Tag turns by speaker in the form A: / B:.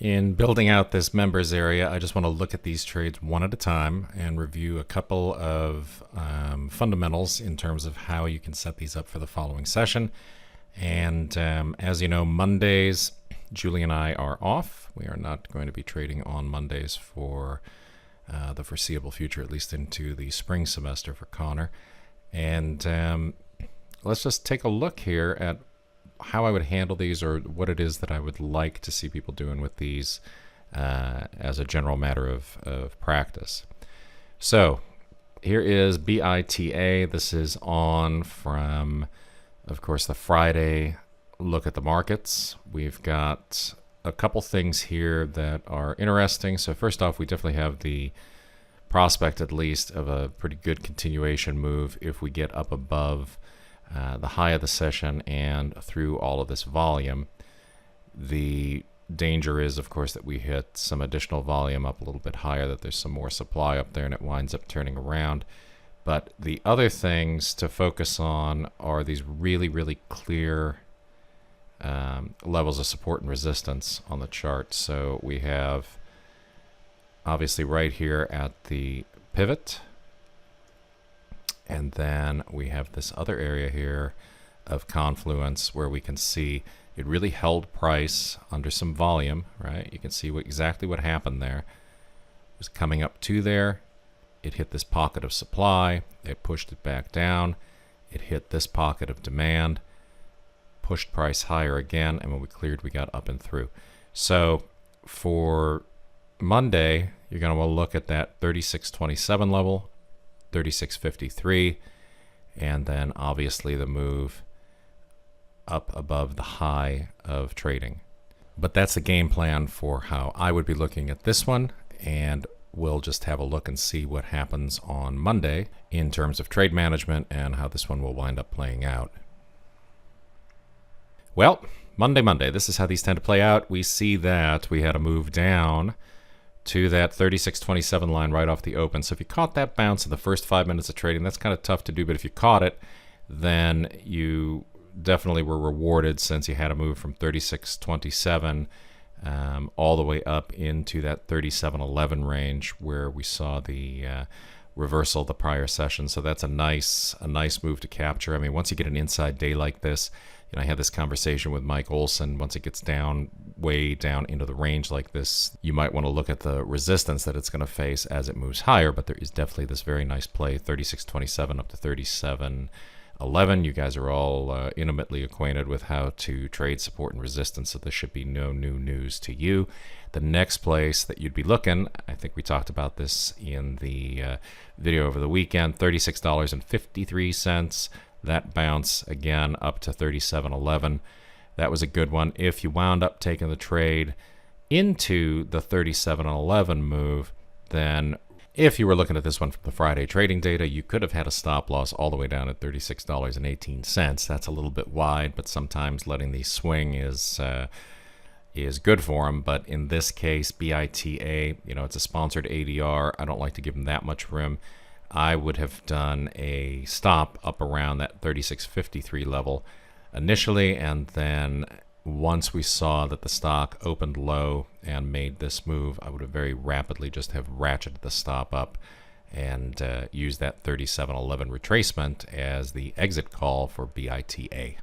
A: In building out this members area, I just want to look at these trades one at a time and review a couple of fundamentals in terms of how you can set these up for the following session. And as you know, Mondays, Julie and I are off. We are not going to be trading on Mondays for the foreseeable future, at least into the spring semester for Connor. And let's just take a look here at how I would handle these, or what it is that I would like to see people doing with these as a general matter of practice. So here is BITA. This is on from, of course, the Friday look at the markets. We've got a couple things here that are interesting. So first off, we definitely have the prospect, at least, of a pretty good continuation move if we get up above the high of the session and through all of this volume. The danger is, of course, that we hit some additional volume up a little bit higher, that there's some more supply up there and it winds up turning around. But the other things to focus on are these really, really clear levels of support and resistance on the chart. So we have obviously right here at the pivot, and then we have this other area here of confluence where we can see it really held price under some volume, right? You can see exactly what happened there. It was coming up to there. It hit this pocket of supply. It pushed it back down. It hit this pocket of demand, pushed price higher again, and when we cleared, we got up and through. So for Monday, you're going to want to look at that 36.27 level, 36.53, and then obviously the move up above the high of trading. But that's the game plan for how I would be looking at this one, and we'll just have a look and see what happens on Monday in terms of trade management and how this one will wind up playing out. Well, Monday, this is how these tend to play out. We see that we had a move down to that 36.27 line right off the open. So if you caught that bounce in the first 5 minutes of trading, that's kind of tough to do, but if you caught it, then you definitely were rewarded, since you had a move from 36.27 all the way up into that 37.11 range where we saw the reversal of the prior session. So that's a nice move to capture. I mean, once you get an inside day like this, I had this conversation with Mike Olson. Once it gets down, way down into the range like this, you might want to look at the resistance that it's going to face as it moves higher. But there is definitely this very nice play, 36.27 up to 37.11. You guys are all intimately acquainted with how to trade support and resistance, so this should be no new news to you. The next place that you'd be looking, I think we talked about this in the video over the weekend, $36.53. That bounce again up to 37.11. That was a good one. If you wound up taking the trade into the 37.11 move, then if you were looking at this one from the Friday trading data, you could have had a stop loss all the way down at $36.18. That's a little bit wide, but sometimes letting these swing is good for them. But in this case, BITA, it's a sponsored ADR. I don't like to give them that much room. I would have done a stop up around that 36.53 level initially, and then once we saw that the stock opened low and made this move, I would have very rapidly just have ratcheted the stop up and used that 37.11 retracement as the exit call for BITA.